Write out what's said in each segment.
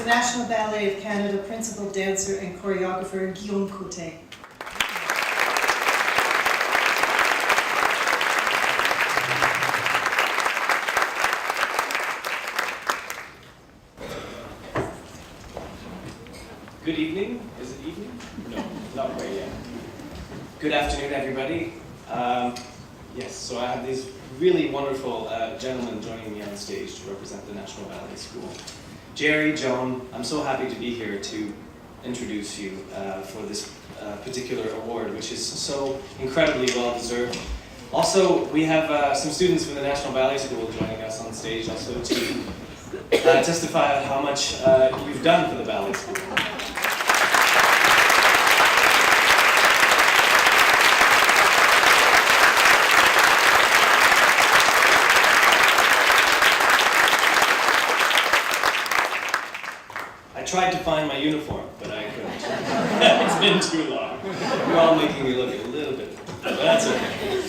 National Ballet of Canada principal dancer and choreographer Guillaume Cote. Good evening. Is it evening? No, not quite yet. Good afternoon, everybody. Yes, so I have these really wonderful gentlemen joining me on stage to represent the National Ballet School. Jerry, Joan, I'm so happy to be here to introduce you for this particular award, which is so incredibly well deserved. Also, we have some students from the National Ballet School joining us on stage also to testify how much you've done for the ballet school. I tried to find my uniform, but I couldn't. It's been too long. You're all making me look a little bit, but that's okay.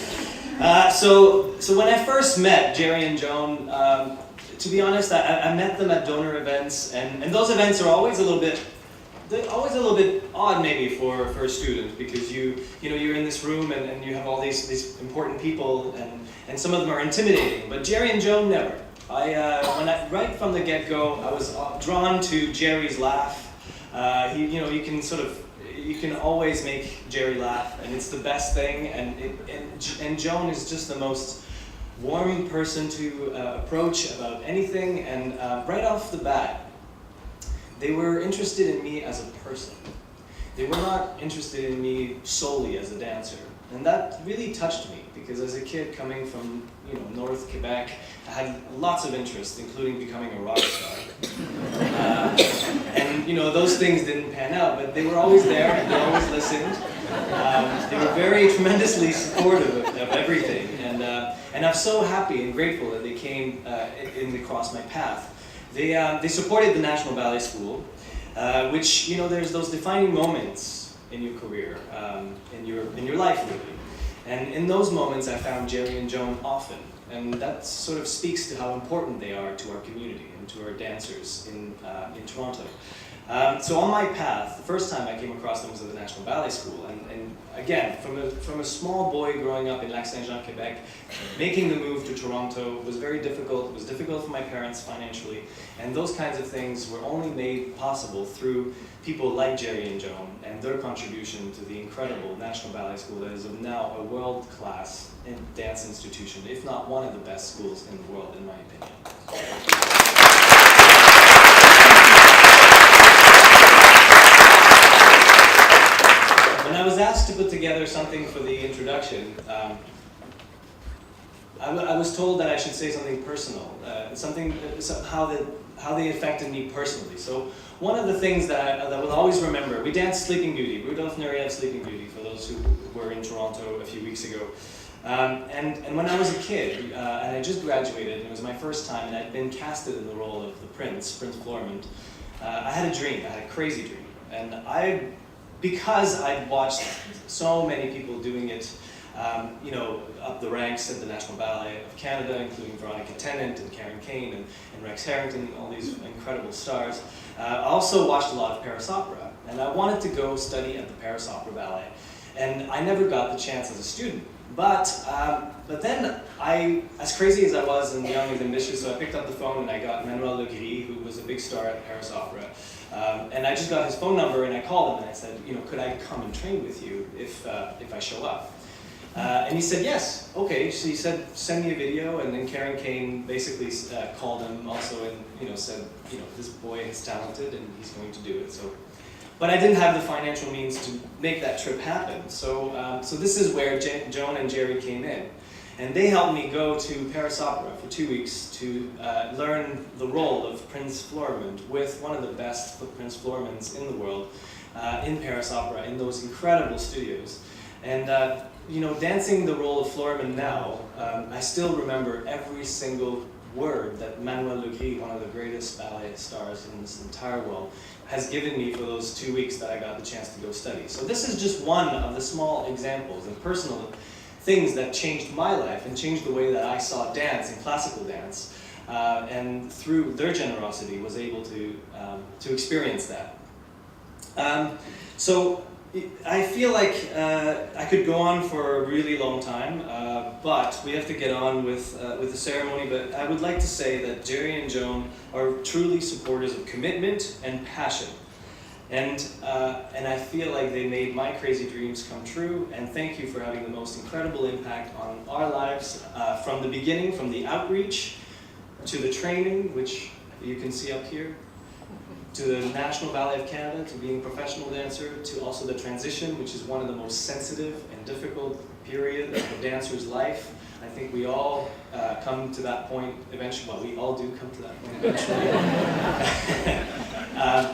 So when I first met Jerry and Joan, to be honest, I met them at donor events, and those events are always a little bit odd maybe for a student, because you're in this room and you have all these important people, and some of them are intimidating, but Jerry and Joan never. Right from the get-go, I was drawn to Jerry's laugh. You can always make Jerry laugh, and it's the best thing. And Joan is just the most warm person to approach about anything. And right off the bat, they were interested in me as a person. They were not interested in me solely as a dancer, and that really touched me, because as a kid coming from North Quebec, I had lots of interest, including becoming a rock star. And those things didn't pan out, but they were always there, and they always listened. They were very tremendously supportive of everything, and I'm so happy and grateful that they came and they crossed my path. They supported the National Ballet School, which there's those defining moments in your career, in your life really. And in those moments, I found Jerry and Joan often, and that sort of speaks to how important they are to our community and to our dancers in Toronto. So on my path, the first time I came across them was at the National Ballet School, and again, from a small boy growing up in Lac-Saint-Jean, Quebec, making the move to Toronto was very difficult. It was difficult for my parents financially, and those kinds of things were only made possible through people like Jerry and Joan and their contribution to the incredible National Ballet School that is now a world-class dance institution, if not one of the best schools in the world, in my opinion. When I was asked to put together something for the introduction, I was told that I should say something personal, how they affected me personally. So one of the things that I will always remember, we danced Sleeping Beauty, Rudolph Nureyev Sleeping Beauty, for those who were in Toronto a few weeks ago. And when I was a kid, and I just graduated, and it was my first time, and I'd been casted in the role of the Prince Floriment, I had a dream, I had a crazy dream. And because I'd watched so many people doing it, up the ranks at the National Ballet of Canada, including Veronica Tennant and Karen Kane and Rex Harrington, all these incredible stars. I also watched a lot of Paris Opera, and I wanted to go study at the Paris Opera Ballet. And I never got the chance as a student. But then as crazy as I was and young and ambitious, so I picked up the phone and I got Manuel Legris, who was a big star at Paris Opera. And I just got his phone number and I called him and I said, could I come and train with you if I show up? And he said, yes, okay. So he said, send me a video, and then Karen Kane basically called him also and said, this boy is talented and he's going to do it. But I didn't have the financial means to make that trip happen. So this is where Joan and Jerry came in. And they helped me go to Paris Opera for 2 weeks to learn the role of Prince Floriment with one of the best Prince Floriments in the world in Paris Opera, in those incredible studios. And dancing the role of Floriment now, I still remember every single word that Manuel Legris, one of the greatest ballet stars in this entire world, has given me for those 2 weeks that I got the chance to go study. So this is just one of the small examples and personal things that changed my life and changed the way that I saw dance and classical dance. and through their generosity was able to experience that. So I feel like I could go on for a really long time, but we have to get on with the ceremony. But I would like to say that Jerry and Joan are truly supporters of commitment and passion. And I feel like they made my crazy dreams come true, and thank you for having the most incredible impact on our lives from the beginning, from the outreach to the training, which you can see up here, to the National Ballet of Canada, to being a professional dancer, to also the transition, which is one of the most sensitive and difficult period of a dancer's life. I think we all come to that point eventually. Well, we all do come to that point eventually.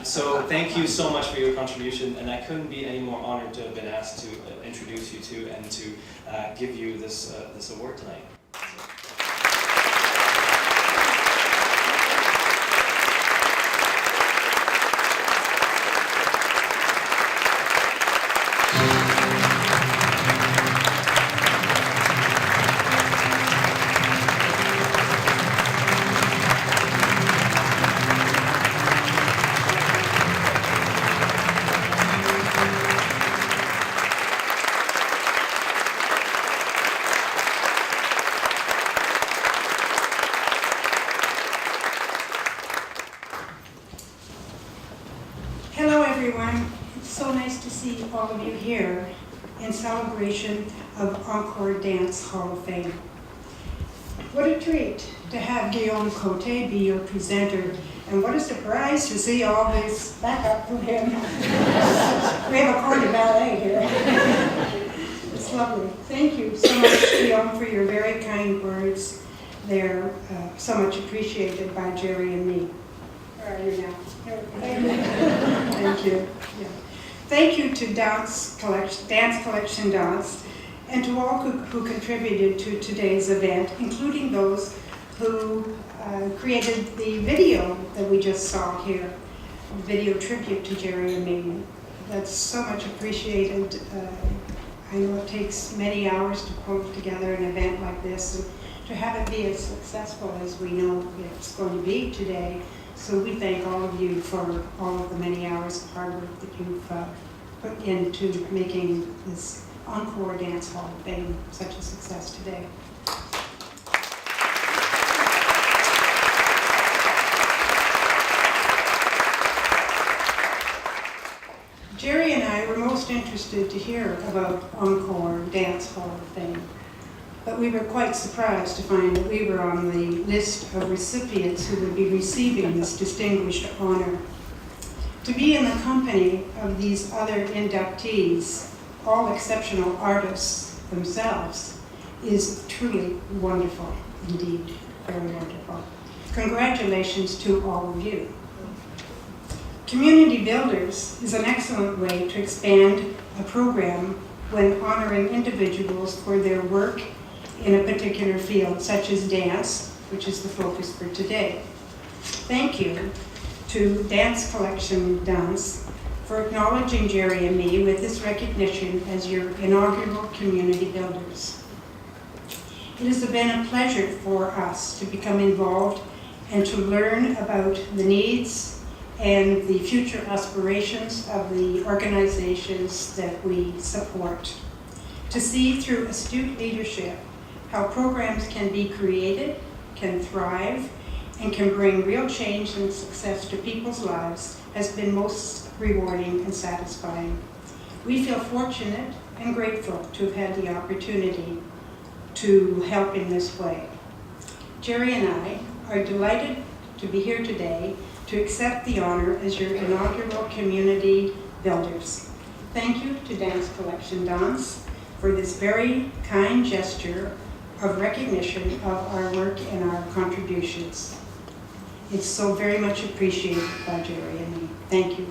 So thank you so much for your contribution, and I couldn't be any more honored to have been asked to introduce you to and to give you this award tonight. It's so nice to see all of you here in celebration of Encore Dance Hall of Fame. What a treat to have Guillaume Cote be your presenter, and what a surprise to see all this backup from him. We have a corps de ballet here. It's lovely. Thank you so much, Guillaume, for your very kind words. They're so much appreciated by Jerry and me. Where are you now? Thank you. Yeah. Thank you to Dance Collection Dance, and to all who contributed to today's event, including those who created the video that we just saw here, a video tribute to Jerry and me. That's so much appreciated. I know it takes many hours to put together an event like this, and to have it be as successful as we know it's going to be today. So we thank all of you for all of the many hours of hard work that you've put into making this Encore Dance Hall of Fame such a success today. Jerry and I were most interested to hear about Encore Dance Hall of Fame, but we were quite surprised to find that we were on the list of recipients who would be receiving this distinguished honor. To be in the company of these other inductees, all exceptional artists themselves, is truly wonderful indeed, very wonderful. Congratulations to all of you. Community Builders is an excellent way to expand a program when honoring individuals for their work in a particular field, such as dance, which is the focus for today. Thank you to Dance Collection Dance for acknowledging Jerry and me with this recognition as your inaugural community builders. It has been a pleasure for us to become involved and to learn about the needs and the future aspirations of the organizations that we support. To see through astute leadership how programs can be created, can thrive, and can bring real change and success to people's lives has been most rewarding and satisfying. We feel fortunate and grateful to have had the opportunity to help in this way. Jerry and I are delighted to be here today to accept the honor as your inaugural community builders. Thank you to Dance Collection Dance for this very kind gesture of recognition of our work and our contributions. It's so very much appreciated by Jerry and me. Thank you.